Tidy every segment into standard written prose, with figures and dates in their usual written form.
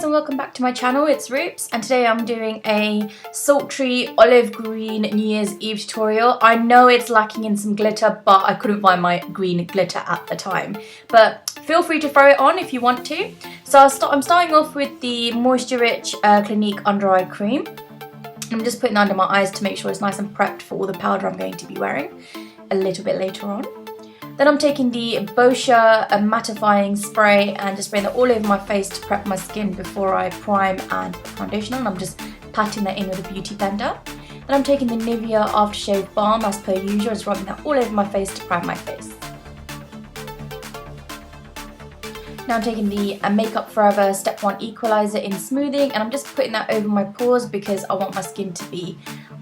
and welcome back to my channel. It's Roops, and today I'm doing a sultry olive green New Year's Eve tutorial. I know it's lacking in some glitter, but I couldn't find my green glitter at the time. But feel free to throw it on if you want to. So I'm starting off with the Moisture Rich Clinique Under Eye Cream. I'm just putting that under my eyes to make sure it's nice and prepped for all the powder I'm going to be wearing a little bit later on. Then I'm taking the Boscia mattifying spray and just spraying that all over my face to prep my skin before I prime and put foundation on. I'm just patting that in with a beauty blender. Then I'm taking the Nivea aftershave balm as per usual, just rubbing that all over my face to prime my face. Now I'm taking the Makeup Forever Step 1 Equalizer in smoothing, and I'm just putting that over my pores because I want my skin to be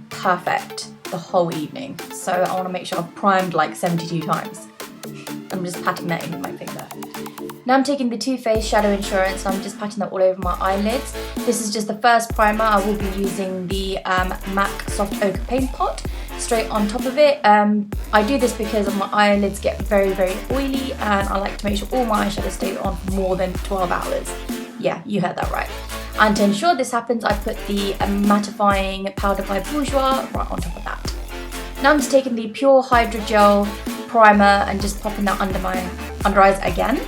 perfect the whole evening. So I want to make sure I've primed like 72 times. I'm just patting that in with my finger. Now I'm taking the Too Faced Shadow Insurance and I'm just patting that all over my eyelids. This is just the first primer. I will be using the MAC Soft Ochre Paint Pot straight on top of it. I do this because my eyelids get very oily and I like to make sure all my eyeshadow stays on for more than 12 hours. Yeah, you heard that right. And to ensure this happens, I put the mattifying powder by Bourjois right on top of that. Now I'm just taking the Pure Hydra Gel primer and just popping that under my under eyes again,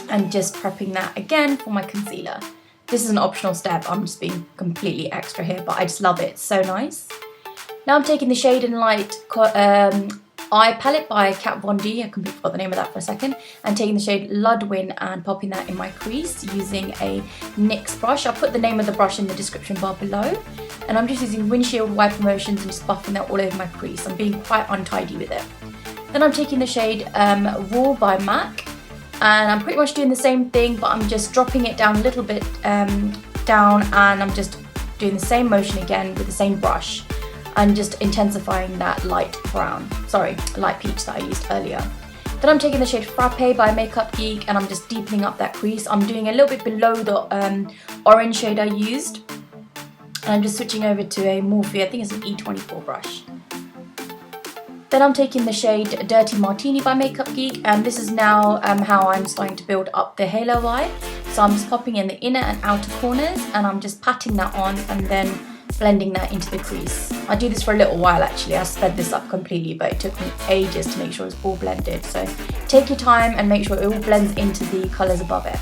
and just prepping that again for my concealer. This is an optional step, I'm just being completely extra here, but I just love it, it's so nice. Now I'm taking the Shade and Light eye palette by Kat Von D, I completely forgot the name of that for a second, and taking the shade Ludwin and popping that in my crease using a NYX brush. I'll put the name of the brush in the description bar below, and I'm just using windshield wiper motions and just buffing that all over my crease. I'm being quite untidy with it. Then I'm taking the shade Raw by MAC, and I'm pretty much doing the same thing, but I'm just dropping it down a little bit down, and I'm just doing the same motion again with the same brush and just intensifying that light peach that I used earlier. Then I'm taking the shade Frappe by Makeup Geek and I'm just deepening up that crease. I'm doing a little bit below the orange shade I used, and I'm just switching over to a Morphe, I think it's an E24 brush. Then I'm taking the shade Dirty Martini by Makeup Geek, and this is now how I'm starting to build up the halo eye. So I'm just popping in the inner and outer corners and I'm just patting that on and then blending that into the crease. I do this for a little while actually, I sped this up completely, but it took me ages to make sure it's all blended. So take your time and make sure it all blends into the colours above it.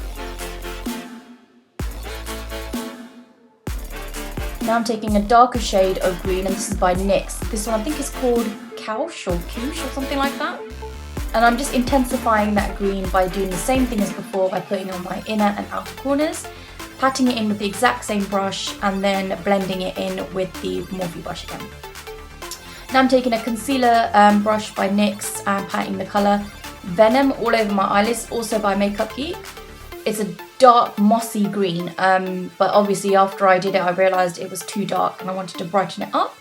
Now I'm taking a darker shade of green, and this is by NYX. This one I think is called Kush or something like that. And I'm just intensifying that green by doing the same thing as before by putting on my inner and outer corners, patting it in with the exact same brush and then blending it in with the Morphe brush again. Now I'm taking a concealer brush by NYX and patting the colour Venom all over my eyelids, also by Makeup Geek. It's a dark mossy green, but obviously after I did it I realised it was too dark and I wanted to brighten it up.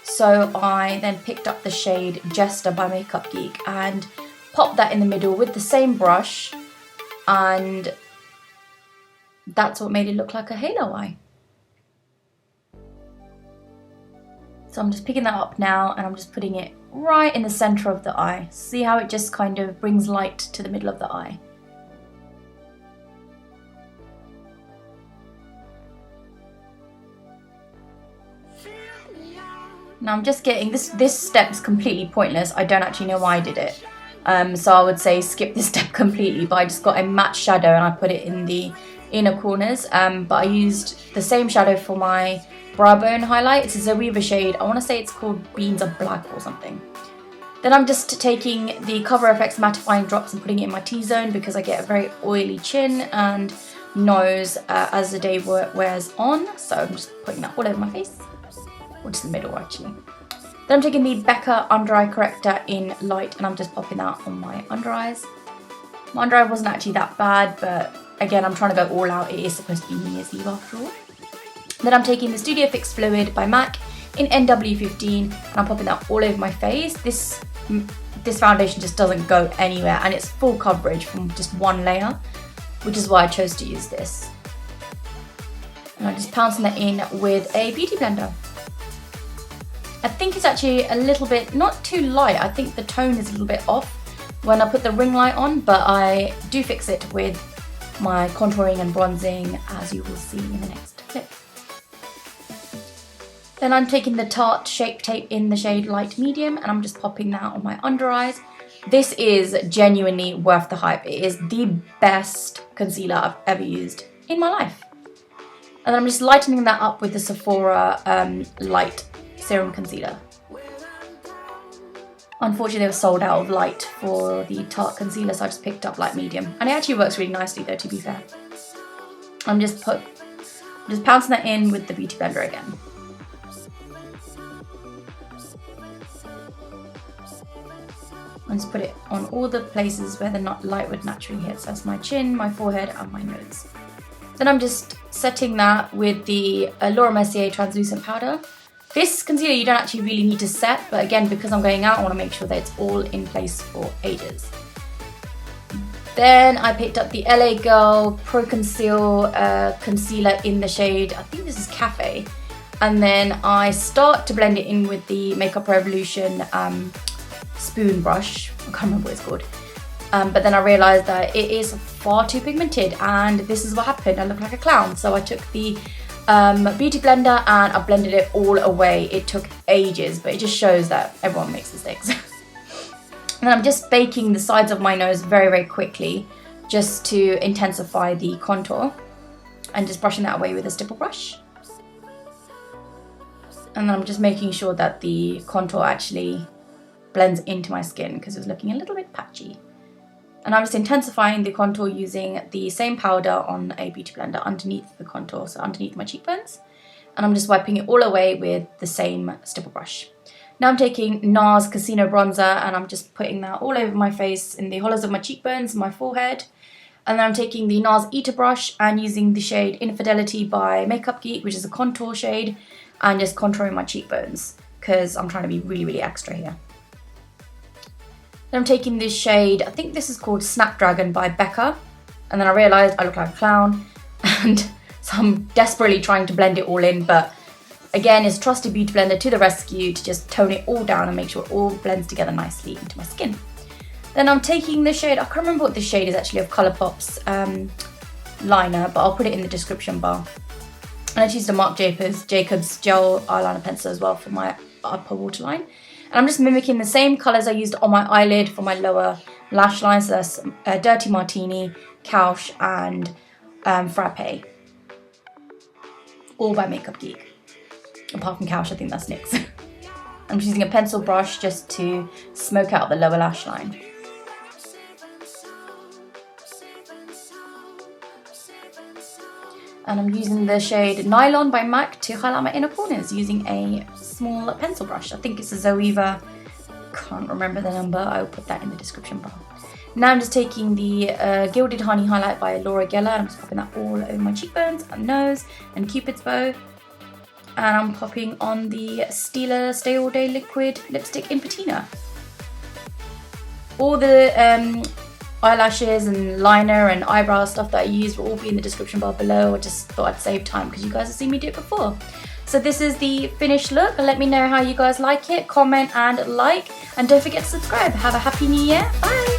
So I then picked up the shade Jester by Makeup Geek and popped that in the middle with the same brush, and that's what made it look like a halo eye. So I'm just picking that up now and I'm just putting it right in the centre of the eye. See how it just kind of brings light to the middle of the eye. Now I'm just getting, this step is completely pointless. I don't actually know why I did it. So I would say skip this step completely, but I just got a matte shadow and I put it in the inner corners. But I used the same shadow for my brow bone highlight. It's a Zoeva shade. I want to say it's called Beans of Black or something. Then I'm just taking the Cover FX mattifying drops and putting it in my T-zone because I get a very oily chin and nose as the day wears on. So I'm just putting that all over my face. Or just the middle actually. Then I'm taking the Becca Under Eye Corrector in Light and I'm just popping that on my under eyes. My under eye wasn't actually that bad, but again I'm trying to go all out. It is supposed to be New Year's Eve after all. Then I'm taking the Studio Fix Fluid by MAC in NW15 and I'm popping that all over my face. This foundation just doesn't go anywhere and it's full coverage from just one layer, which is why I chose to use this. And I'm just pouncing that in with a beauty blender. I think it's actually a little bit, not too light, I think the tone is a little bit off when I put the ring light on, but I do fix it with my contouring and bronzing, as you will see in the next clip. Then I'm taking the Tarte Shape Tape in the shade Light Medium, and I'm just popping that on my under eyes. This is genuinely worth the hype. It is the best concealer I've ever used in my life. And then I'm just lightening that up with the Sephora Light Serum Concealer. Unfortunately, they were sold out of light for the Tarte concealer, so I just picked up Light Medium. And it actually works really nicely though, to be fair. I'm just pouncing that in with the Beauty Blender again. And just put it on all the places where the light would naturally hit. So that's my chin, my forehead, and my nose. Then I'm just setting that with the Mercier Translucent powder. This concealer you don't actually really need to set, but again, because I'm going out, I want to make sure that it's all in place for ages. Then I picked up the LA Girl Pro Conceal concealer in the shade, I think this is Cafe. And then I start to blend it in with the Makeup Revolution spoon brush. I can't remember what it's called. But then I realised that it is far too pigmented, and this is what happened. I look like a clown. So I took the Beauty Blender and I blended it all away. It took ages, but it just shows that everyone makes mistakes. And I'm just baking the sides of my nose very, very quickly just to intensify the contour, and just brushing that away with a stipple brush. And then I'm just making sure that the contour actually blends into my skin because it was looking a little bit patchy. And I'm just intensifying the contour using the same powder on a Beauty Blender underneath the contour, so underneath my cheekbones. And I'm just wiping it all away with the same stipple brush. Now I'm taking NARS Casino Bronzer, and I'm just putting that all over my face in the hollows of my cheekbones and my forehead. And then I'm taking the NARS Eater brush and using the shade Infidelity by Makeup Geek, which is a contour shade, and just contouring my cheekbones because I'm trying to be really, really extra here. Then I'm taking this shade, I think this is called Snapdragon by Becca, and then I realised I look like a clown, and so I'm desperately trying to blend it all in, but again, it's trusted Beauty Blender to the rescue to just tone it all down and make sure it all blends together nicely into my skin. Then I'm taking the shade, I can't remember what this shade is actually, of Colourpop's liner, but I'll put it in the description bar. And I used a Marc Jacobs gel eyeliner pencil as well for my upper waterline. And I'm just mimicking the same colours I used on my eyelid for my lower lash line. So that's Dirty Martini, Kush, and Frappe. All by Makeup Geek. Apart from Kush, I think that's NYX. I'm just using a pencil brush just to smoke out the lower lash line. And I'm using the shade Nylon by MAC to highlight my inner corners using a small pencil brush. I think it's a Zoeva, can't remember the number, I'll put that in the description bar. Now I'm just taking the Gilded Honey Highlight by Laura Geller, and I'm just popping that all over my cheekbones and nose and Cupid's bow. And I'm popping on the Stila Stay All Day Liquid Lipstick in Patina. All the eyelashes and liner and eyebrow stuff that I used will all be in the description bar below. I just thought I'd save time because you guys have seen me do it before. So this is the finished look. Let me know how you guys like it, comment and like, and don't forget to subscribe. Have a happy new year. Bye!